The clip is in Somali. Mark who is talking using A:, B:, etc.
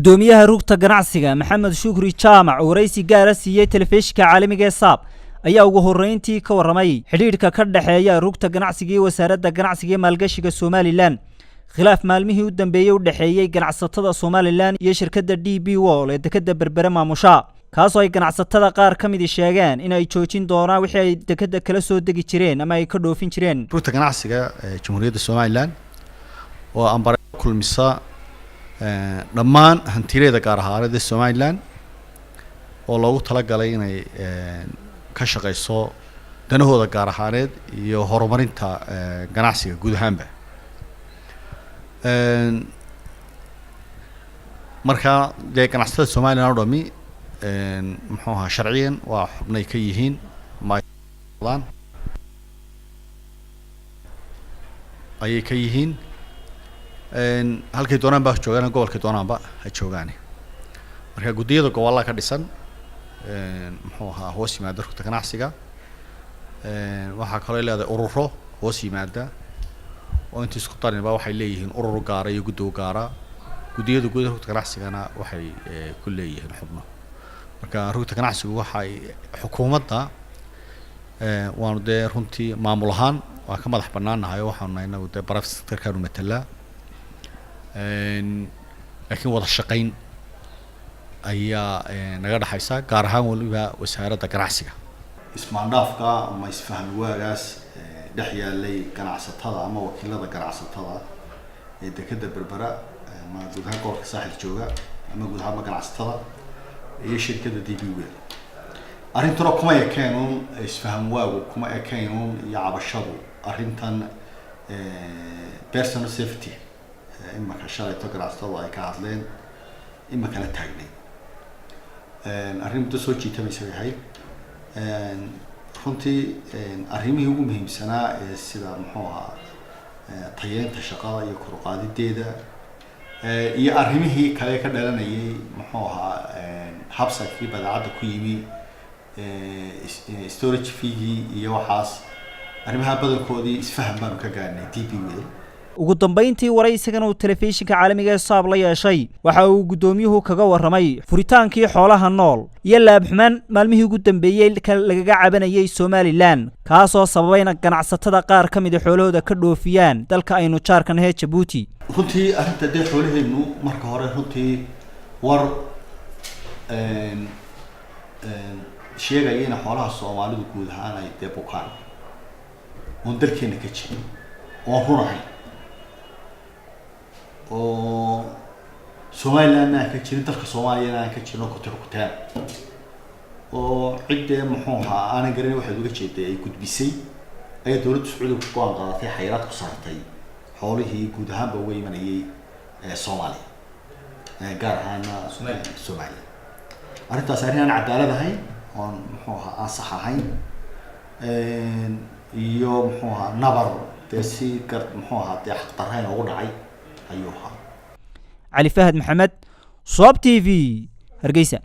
A: gudoomiyaha rugta ganacsiga Maxamed Shukri Jaamac oo waraysi gaar ah siiyay telefishinka caalamiga ee SAB ayaa ugu horeyntii ka waramay xiriirka ka dhaxeeya rugta ganacsiga iyo wasaaradda ganacsiga ee maalgashiga Somaliland. khilaaf maalmihii u dambeeyay u dhaxeeyay ganacsatada Somaliland iyo shirkadda DB World ee dekadda Berbera maamusha, kaasoo ay ganacsatada qaar ka mid sheegeen in ay joojin doonaan wixii ay dekadda kala soo degi jireen ama ay ka dhoofin jireen.
B: rugta ganacsiga Jamhuuriyadda Somaliland oo aan kulmisa dhammaan hantileeda gaar ahaaneed ee Somaliland oo loogu talagalay inay ka shaqeyso danahooda gaar ahaaneed iyo horumarinta ganacsiga guud ahaanba. marka ganacsatada Somaliland oo dhami muxuu ahaa sharciyan waa xubnay ka yihiin ayay ka yihiin halkay doonaan baa joogaan gobolka doonaanba ha joogaan. marka gudiyada gobolka ka dhisan muxuu ahaa hoos yimaada rugta ganacsiga waxa kale oo leedahay ururo hoos yimaada oo inta isku darinba waxay leeyihiin urur gaar ah iyo guddiga gaar ah. gudiyada guud rugta ganacsigana waxay ku leeyihiin xubno. marka rugta ganacsigu waxay xukuumadda waanu dee runtii maamul ahaan waa ka madax bannaanahay waxaanu inagu dee private sector-kaanu matalaa laakiin wada shaqayn ayaa naga dhaxaysa gaar ahaan waliba wasaaradda ganacsiga.
C: ismaandhaafka ama isfaham waagaas dhex yaalay ganacsatada ama wakiilada ganacsatada ee dekadda Berbera ama guud ahaan gobolka saaxil jooga ama guud ahaan ganacsatada iyo shirkadda DB World. arrintuna kuma ekeen isfaham waagu kuma ekeen iyo cabashadu arrintan personal safety imaka shalayto ganacsatada ay ka hadleen imaka la taagnay arrin muddo soo jiitamaysa yahay runtii arrimihii ugu muhiimsanaa ee sida muxuu ahaa tayeenta shaqada iyo kor u qaadideeda iyo arrimihii kale ka dhalanayay muxuu ahaa habsakii badeecadda ku yimi storage fee iyo waxaas arrimaha badankoodii isfaham baanu ka gaarnay DB World.
A: ugu dambeyntii waraysigan uu telefishinka caalamiga ee SAB la yeeshay waxa uu gudoomiyuhu kaga waramay furitaankii xoolaha nool iyo laabxumaan maalmihii ugu dambeeyay lagaga cabanayay Somaliland, kaasoo sababayna ganacsatada qaar ka mid ah xoolahooda ka dhoofiyaan dalka aynu jaarkan ee Djibouti.
C: runtii arrinta dee xoolaheenu marka hore runtii war sheegaya in xoolaha Soomaalidu guud ahaan ay dee bukaan oo dalkeena ka jirin oo runahay oo Somaliland ka jirin dalka Soomaaliya ka jirin ku tirkutaan oo cidda muxuu ahaa aan garan waxa uga jeeday ay gudbisay ay dawladda Sacuudiga ku go'aan qaadatay xayiraad ku saartay xoolihii guud ahaanba uga imanayay Soomaaliya gaar ahaan Soomaaliya. arrintaas arrin aan cadaalad ahayn oo muxuu ahaa aan sax ahayn iyo muxuu ahaa nabar si muxuu ahaa dee xaq darreen ugu dhacay ayuu ahaa.
A: Ali Fahad Maxamed, SAB TV, Hargeysa.